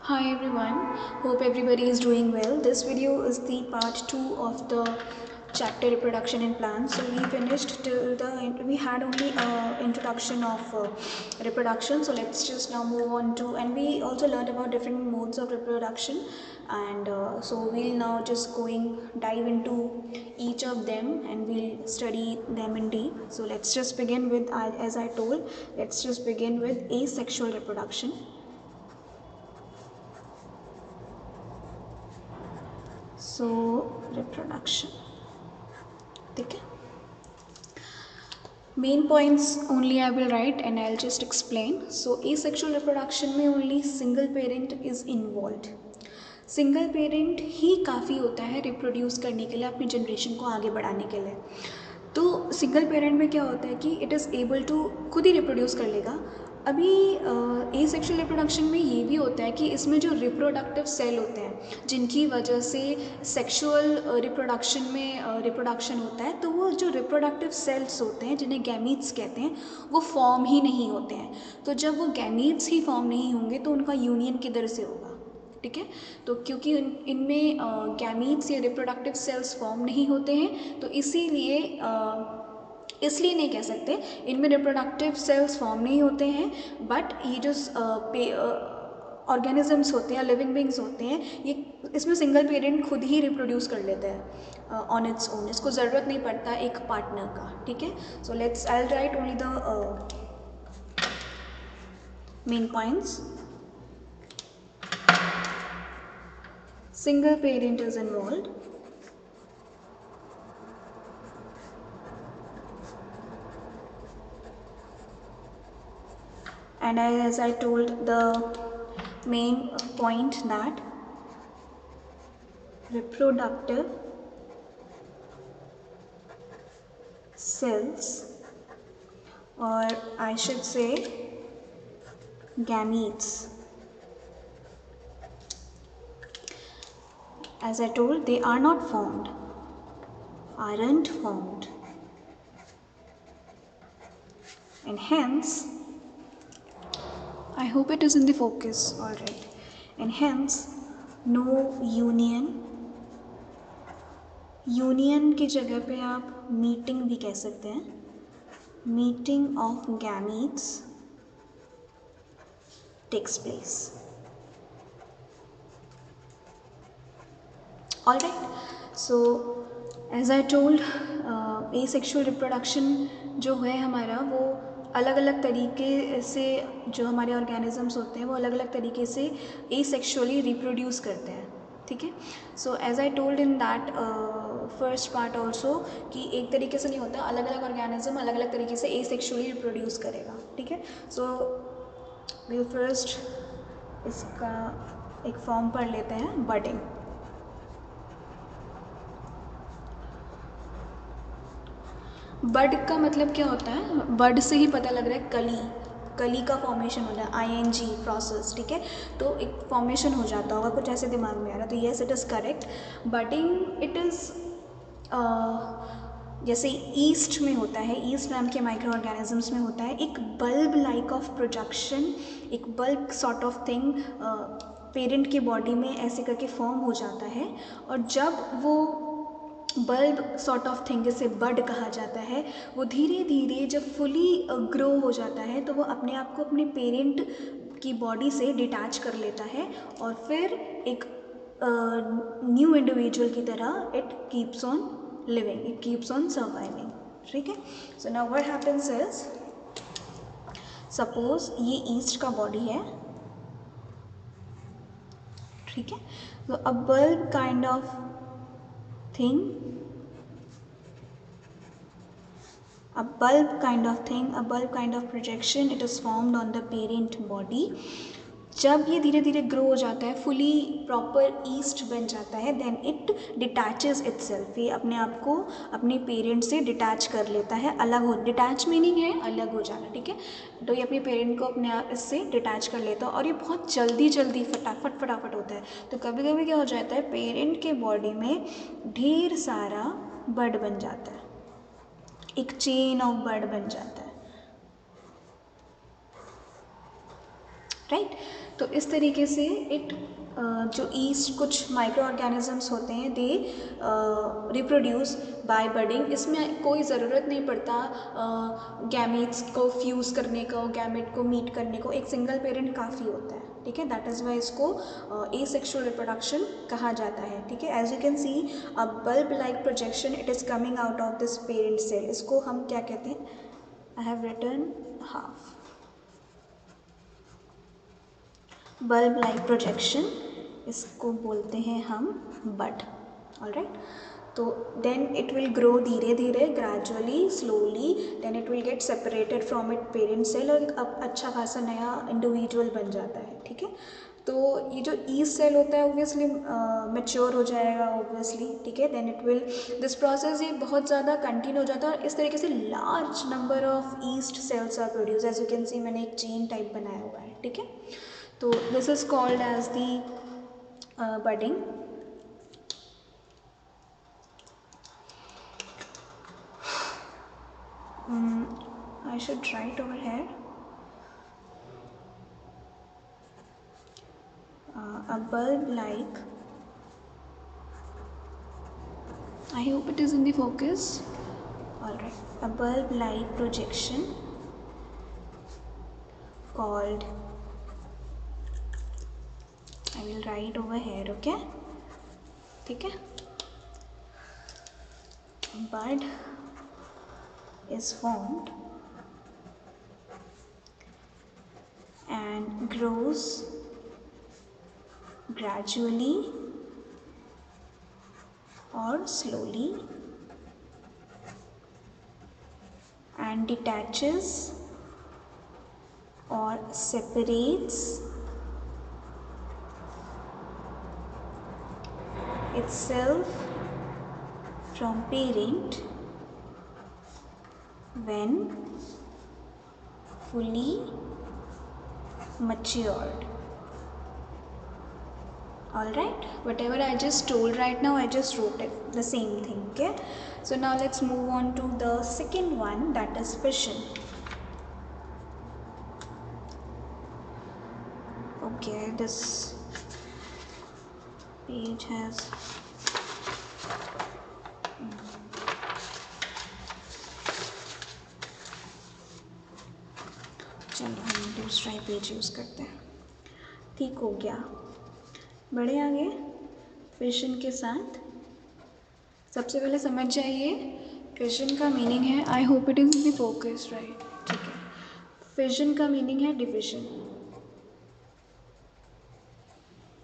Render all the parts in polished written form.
Hi everyone, hope everybody is doing well. This video is the part 2 of the chapter reproduction in plants. So we finished till we had only introduction of reproduction. So let's just now move on to, and we also learned about different modes of reproduction, and so we'll now just dive into each of them and we'll study them in deep. So let's just begin with, as I told, let's just begin with asexual reproduction. So reproduction, ठीक है. Main points only I will write and I'll just explain. So asexual reproduction में only single parent is involved. Single parent ही काफ़ी होता है reproduce करने के लिए, अपनी जनरेशन को आगे बढ़ाने के लिए. तो सिंगल पेरेंट में क्या होता है कि इट इज़ एबल टू खुद ही रिप्रोड्यूस कर लेगा. अभी एसेक्सुअल रिप्रोडक्शन में ये भी होता है कि इसमें जो रिप्रोडक्टिव सेल होते हैं जिनकी वजह से सेक्सुअल रिप्रोडक्शन में रिप्रोडक्शन होता है, तो वो जो रिप्रोडक्टिव सेल्स होते हैं जिन्हें गैमीट्स कहते हैं वो फॉर्म ही नहीं होते हैं. तो जब वो गैमीट्स ही फॉर्म नहीं होंगे तो उनका यूनियन किधर से होगा, ठीक है. तो क्योंकि इनमें गैमीट्स या रिप्रोडक्टिव सेल्स फॉर्म नहीं होते हैं तो इसलिए नहीं कह सकते इनमें रिप्रोडक्टिव सेल्स फॉर्म नहीं होते हैं. बट ये जो ऑर्गेनिजम्स होते हैं, लिविंग बींग्स होते हैं, ये इसमें सिंगल पेरेंट खुद ही रिप्रोड्यूस कर लेते हैं ऑन इट्स ओन. इसको ज़रूरत नहीं पड़ता एक पार्टनर का, ठीक है. So let's I will write only the main points. Single parent is involved. And as I told, the main point that reproductive cells, or I should say gametes, as I told, they are not formed, aren't formed, and hence I hope it is in the focus, alright, and hence no union. Union की जगह पे आप meeting भी कह सकते हैं, meeting of gametes takes place. Alright, so as I told, asexual reproduction जो है हमारा वो अलग अलग तरीके से, जो हमारे ऑर्गेनिजम्स होते हैं वो अलग अलग तरीके से एसेक्सुअली रिप्रोड्यूस करते हैं, ठीक है. So as I told in that first part also कि एक तरीके से नहीं होता, अलग अलग ऑर्गेनिज्म अलग अलग तरीके से एसेक्सुअली रिप्रोड्यूस करेगा, ठीक है. सो वी फर्स्ट इसका एक फॉर्म पढ़ लेते हैं, बडिंग. बड का मतलब क्या होता है, बड से ही पता लग रहा है कली का फॉर्मेशन होता है, ING प्रोसेस, ठीक है. तो एक फॉर्मेशन हो जाता होगा, कुछ ऐसे दिमाग में आ रहा. तो yes, it is correct. Budding it is जैसे ईस्ट में होता है, ईस्ट नाम के माइक्रो ऑर्गेनिजम्स में होता है एक बल्ब लाइक ऑफ प्रोजेक्शन, एक bulb sort of thing parent की बॉडी में ऐसे करके फॉर्म हो जाता है. और जब वो बल्ब सॉर्ट ऑफ थिंग, जिसे बड कहा जाता है, वो धीरे धीरे जब फुली ग्रो हो जाता है तो वो अपने आप को अपने पेरेंट की बॉडी से डिटैच कर लेता है और फिर एक न्यू इंडिविजुअल की तरह it keeps on living, it keeps on surviving, ठीक है. So now what happens is, suppose ये ईस्ट का बॉडी है, ठीक है. तो अ bulb kind of thing, a bulb kind of projection, it is formed on the parent body. जब ये धीरे धीरे ग्रो हो जाता है, फुली प्रॉपर ईस्ट बन जाता है, देन इट डिटैचेस इटसेल्फ, ये अपने आप को अपने पेरेंट से डिटैच कर लेता है, अलग हो. डिटैच मीनिंग है अलग हो जाना, ठीक है. तो ये अपने पेरेंट को अपने आप इससे डिटैच कर लेता है और ये बहुत जल्दी फटाफट होता है. तो कभी कभी क्या हो जाता है, पेरेंट के बॉडी में ढेर सारा बड बन जाता है, एक चेन ऑफ बड बन जाता है, राइट। तो इस तरीके से जो ईस्ट कुछ माइक्रो ऑर्गेनिजम्स होते हैं दे रिप्रोड्यूस बाय बडिंग। इसमें कोई ज़रूरत नहीं पड़ता गैमेट्स को फ्यूज़ करने का, गैमेट को मीट करने को, एक सिंगल पेरेंट काफ़ी होता है, ठीक है। दैट इज़ वाई इसको एसेक्सुअल रिप्रोडक्शन कहा जाता है, ठीक है। As you can see a bulb like projection it is coming out of this parent cell. इसको हम क्या कहते हैं? I have written half bulb like projection, इसको बोलते हैं हम बड। ऑलराइट, तो देन इट विल ग्रो धीरे धीरे, gradually, slowly, then it will get separated from it parent cell और अब अच्छा खासा नया इंडिविजुअल बन जाता है, ठीक है। तो ये जो ईस्ट सेल होता है ऑब्वियसली मैच्योर हो जाएगा ऑब्वियसली, ठीक है। Then it will this process ये बहुत ज़्यादा कंटिन्यू हो जाता है और इस तरीके से large number of yeast cells are produce. As you can see मैंने एक चेन टाइप बनाया हुआ है, ठीक है। तो this is called as the budding. I should write over here a bulb like, I hope it is in the focus. Alright, a bulb like projection called, I will write over here, okay, ठीक है। Bud is formed and grows gradually or slowly and detaches or separates itself from parent when fully matured. Alright, whatever I just told right now, I just wrote it, the same thing, okay. So now let's move on to the second one, that is fission. Okay, this page has चलो हम दूसरा ही page use करते हैं, ठीक हो गया। बढ़े आगे फिशन के साथ। सबसे पहले समझ जाइए फिशन का मीनिंग है, I hope it is the focus, right, ठीक है। फिशन का मीनिंग है डिविजन,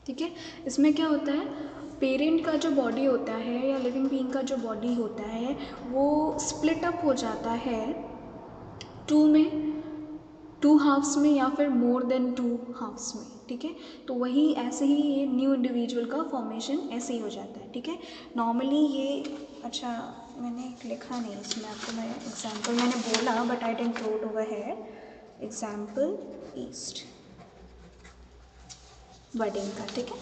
ठीक है। इसमें क्या होता है, पेरेंट का जो बॉडी होता है या लिविंग बीइंग का जो बॉडी होता है वो स्प्लिट अप हो जाता है टू हाफ्स में या फिर मोर देन टू हाफ्स में, ठीक है। तो वही ऐसे ही ये न्यू इंडिविजुअल का फॉर्मेशन ऐसे ही हो जाता है, ठीक है। नॉर्मली ये, अच्छा मैंने लिखा नहीं इसमें, आपको मैं एग्जांपल मैंने बोला but I didn't wrote over here example yeast budding का, ठीक है।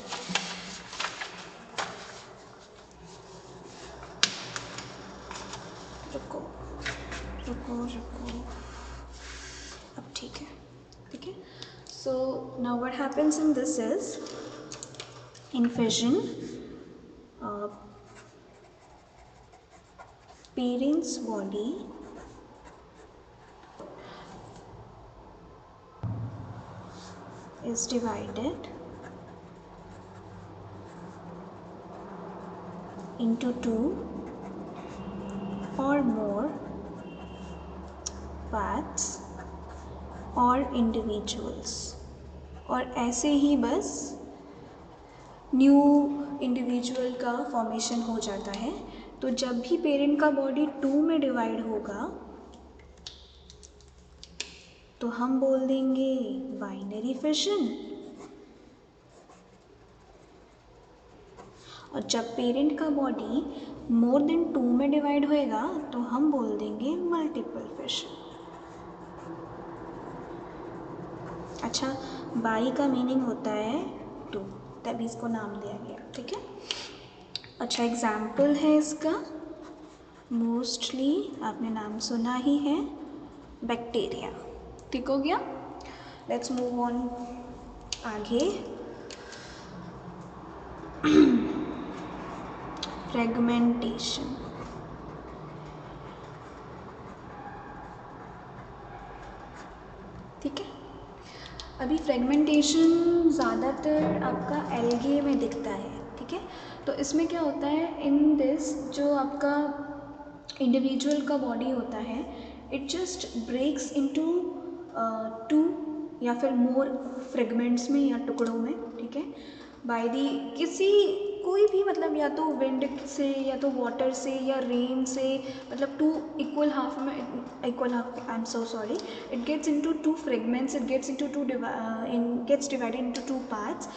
रुको रुको रुको, अब ठीक है, ठीक है। So now what happens in this is, in fission parent's body is divided into two or more parts or individuals, और ऐसे ही बस न्यू इंडिविजुअल का फॉर्मेशन हो जाता है। तो जब भी पेरेंट का बॉडी टू में डिवाइड होगा तो हम बोल देंगे बाइनरी फिशन, और जब पेरेंट का बॉडी मोर देन टू में डिवाइड होएगा तो हम बोल देंगे मल्टीपल फिशन। अच्छा, बाई का मीनिंग होता है टू, तभी इसको नाम दिया गया, ठीक है। अच्छा, एग्जाम्पल है इसका, मोस्टली आपने नाम सुना ही है, बैक्टीरिया, ठीक हो गया। लेट्स मूव ऑन आगे फ्रेगमेंटेशन। ठीक है, अभी फ्रेगमेंटेशन ज़्यादातर आपका एल्गे में दिखता है। ठीक है, तो इसमें क्या होता है, इन दिस जो आपका इंडिविजुअल का बॉडी होता है, it just breaks into two या फिर मोर फ्रेगमेंट्स में या टुकड़ों में। ठीक है, बाय दी किसी कोई भी मतलब या तो विंड से या तो वाटर से या रेन से, मतलब टू इक्वल हाफ में, equal half, I am so sorry, it gets into two fragments, it gets into gets divided into two parts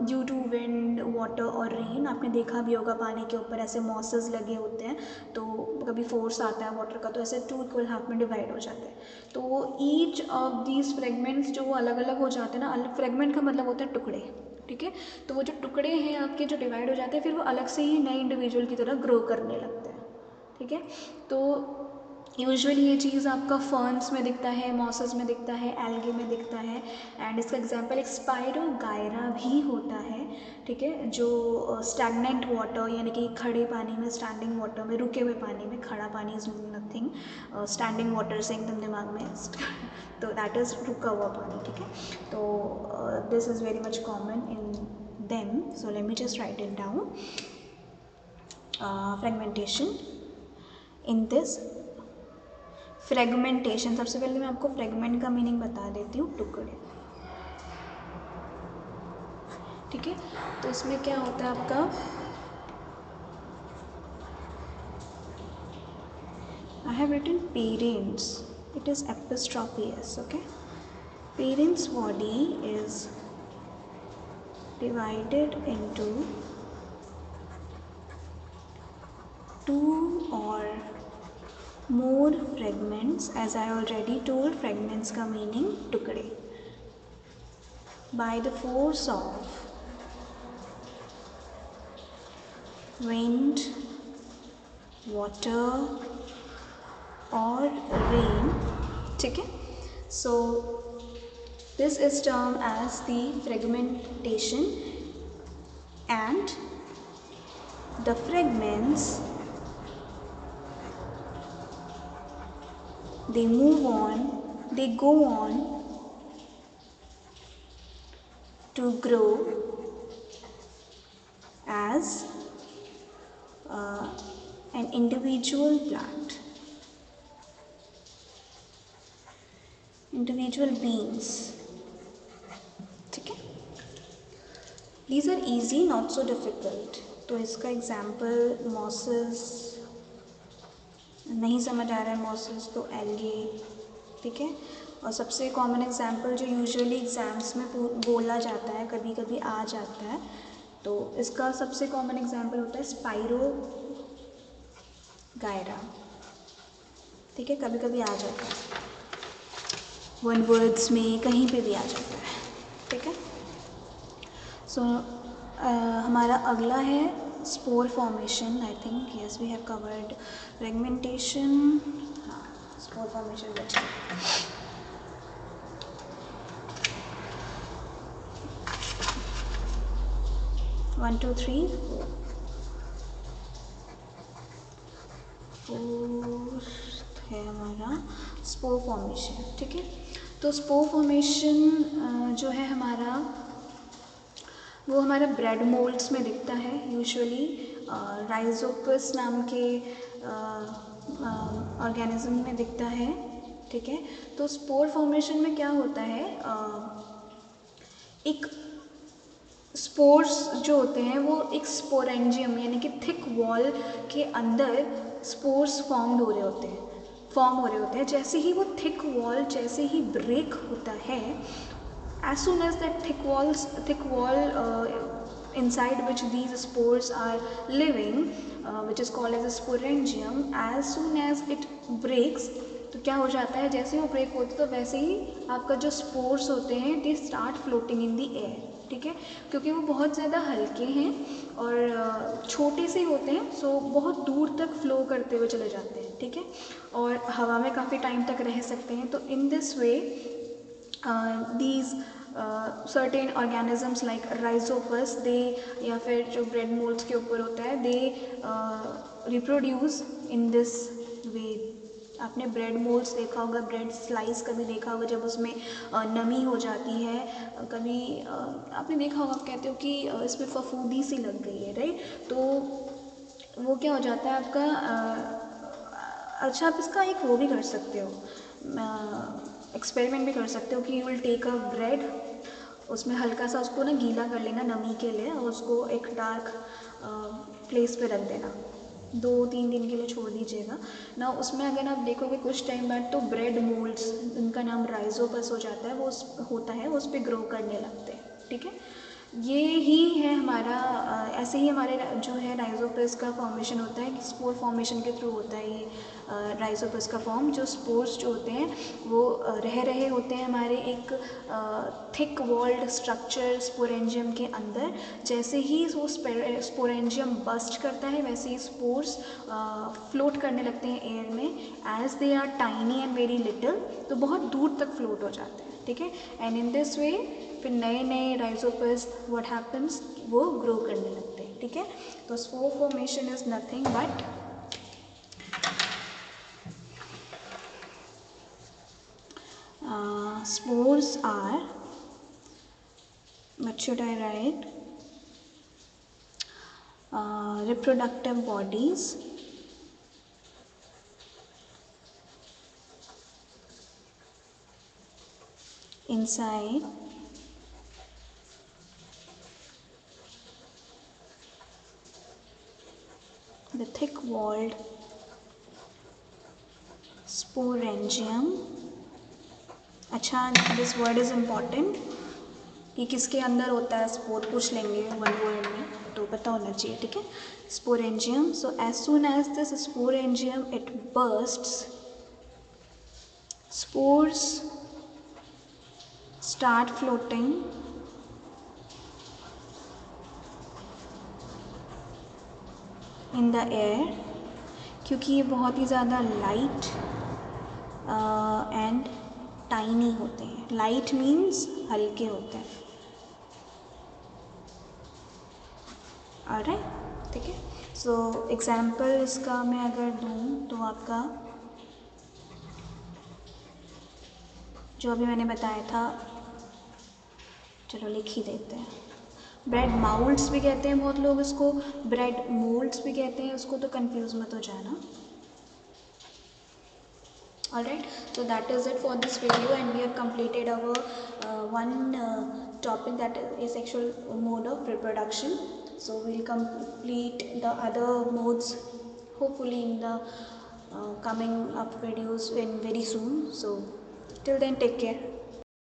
due to wind, water और rain। आपने देखा भी होगा पानी के ऊपर ऐसे मॉसेस लगे होते हैं, तो कभी फोर्स आता है वाटर का तो ऐसे टू इक्वल हाफ में डिवाइड हो जाते हैं। तो ईच ऑफ दीज फ्रेगमेंट्स जो अलग अलग हो जाते हैं ना, अलग फ्रेगमेंट का मतलब होता है टुकड़े। ठीक है, तो वो जो टुकड़े हैं आपके जो डिवाइड हो जाते हैं, फिर वो अलग से ही नए इंडिविजुअल की तरह ग्रो करने लगते हैं। ठीक है, तो यूजुअली ये चीज़ आपका फर्न्स में दिखता है, मॉसेस में दिखता है, एल्गे में दिखता है। एंड इसका एग्जांपल एक स्पाइरोगायरा भी होता है। ठीक है, जो स्टैगनेंट वाटर यानी कि खड़े पानी में, स्टैंडिंग वाटर में, रुके हुए पानी में, खड़ा पानी इज नथिंग, स्टैंडिंग वाटर से एकदम दिमाग में तो दैट इज़ रुका हुआ पानी। ठीक है, तो this is very much common in them, so let me just right it down. Fragmentation in this fragmentation, सबसे पहले मैं आपको फ्रेगमेंट का मीनिंग बता देती हूँ, टुकड़े। ठीक है, तो इसमें क्या होता है आपका, I have written parents, it is apostrophe S. Okay, parents body is divided into two और more fragments, as I already told, fragments का meaning टुकड़े, by the force of wind, water or rain। ठीक है, so this is termed as the fragmentation, and the fragments they move on, they go on to grow as an individual plant, individual beings। ठीक है, these are easy, not so difficult। तो इसका example mosses, नहीं समझ आ रहा है mosses तो algae. ठीक है, और सबसे कॉमन एग्जाम्पल जो यूजुअली एग्ज़ाम्स में बोला जाता है, कभी कभी आ जाता है, तो इसका सबसे कॉमन एग्जाम्पल होता है स्पाइरोगायरा। ठीक है, कभी कभी आ जाता है, वन वर्ड्स में कहीं पे भी आ जाता है। ठीक है, सो हमारा अगला है spore formation. I think yes we have covered fragmentation, हाँ स्पोर फॉर्मेशन बचा। 1 2 3 फोर्थ है हमारा स्पोर फॉर्मेशन। ठीक है, तो स्पोर फॉर्मेशन जो है हमारा, वो हमारा ब्रेड मोल्ड्स में दिखता है यूजुअली, राइजोपस नाम के ऑर्गेनिज्म में दिखता है। ठीक है, तो स्पोर फॉर्मेशन में क्या होता है, एक स्पोर्स जो होते हैं वो एक स्पोरेंजियम यानी कि थिक वॉल के अंदर स्पोर्स फॉर्म हो रहे होते हैं। जैसे ही वो थिक वॉल जैसे ही ब्रेक होता है, as soon as that thick wall inside which these spores are living, which is called as a sporangium, as soon as it breaks, तो क्या हो जाता है, जैसे ही वो ब्रेक होता है तो वैसे ही आपका जो स्पोर्स होते हैं they start floating in the air. ठीक है, क्योंकि वो बहुत ज़्यादा हल्के हैं और छोटे से होते हैं, सो बहुत दूर तक फ्लो करते हुए चले जाते हैं। ठीक है, और हवा में काफ़ी टाइम तक रह सकते हैं। तो in this way these certain organisms like Rhizopus they, या फिर जो ब्रेड मोल्ड्स के ऊपर होता है, दे रिप्रोड्यूस इन दिस वे। आपने ब्रेड मोल्ड्स देखा होगा, ब्रेड स्लाइस कभी देखा होगा जब उसमें नमी हो जाती है, कभी आपने देखा होगा, आप कहते हो कि इसमें फफूंदी सी लग गई है, राइट। तो वो क्या हो जाता है आपका, अच्छा आप इसका एक वो भी कर सकते हो, एक्सपेरिमेंट भी कर सकते हो कि you will take a bread, उसमें हल्का सा उसको ना गीला कर लेना नमी के लिए, और उसको एक डार्क प्लेस पे रख देना, 2-3 दिन के लिए छोड़ दीजिएगा ना। उसमें अगर आप देखोगे कुछ टाइम बाद तो ब्रेड मोल्ड्स, उनका नाम राइजोपस हो जाता है, वो होता है, वो उस पर ग्रो करने लगते हैं, ठीक है। ये ही है हमारा, ऐसे ही हमारे जो है राइजोपस का फॉर्मेशन होता है, स्पोर फॉर्मेशन के थ्रू होता है ये राइजोपस का फॉर्म। जो स्पोर्स जो होते हैं वो रह रहे होते हैं हमारे एक थिक वॉल्ड स्ट्रक्चर स्पोरेंजियम के अंदर। जैसे ही वो स्पोरेंजियम बस्ट करता है, वैसे ही स्पोर्स फ्लोट करने लगते हैं एयर में, as they are tiny and very little, तो बहुत दूर तक फ्लोट हो जाते हैं, ठीक है। एंड इन दिस वे फिर नए नए राइजोपस व्हाट हैपन्स, वो ग्रो करने लगते हैं, ठीक है। तो spore formation is nothing but spores are, what should I write, reproductive bodies inside the thick walled sporangium। अच्छा, दिस वर्ड इज़ इम्पॉर्टेंट, कि किसके अंदर होता है स्पोर, पूछ लेंगे वन वर्ड में, तो पता होना चाहिए, ठीक है। Sporangium, so as soon as this sporangium it bursts, spores start floating in the air, क्योंकि ये बहुत ही ज़्यादा लाइट एंड टाइनी होते हैं। लाइट मीन्स हल्के होते हैं, ऑलराइट, ठीक है। सो एग्जाम्पल इसका मैं अगर दूँ तो आपका जो अभी मैंने बताया था, चलो लिख ही देते हैं, ब्रेड माउल्ड्स भी कहते हैं बहुत लोग इसको, ब्रेड मोल्ड्स भी कहते हैं उसको, तो कंफ्यूज मत हो जाना। Alright, so that is it for this video, and we have completed our one topic, that is asexual mode of reproduction. So we will complete the other modes hopefully in the coming up videos in very soon. So till then, take care.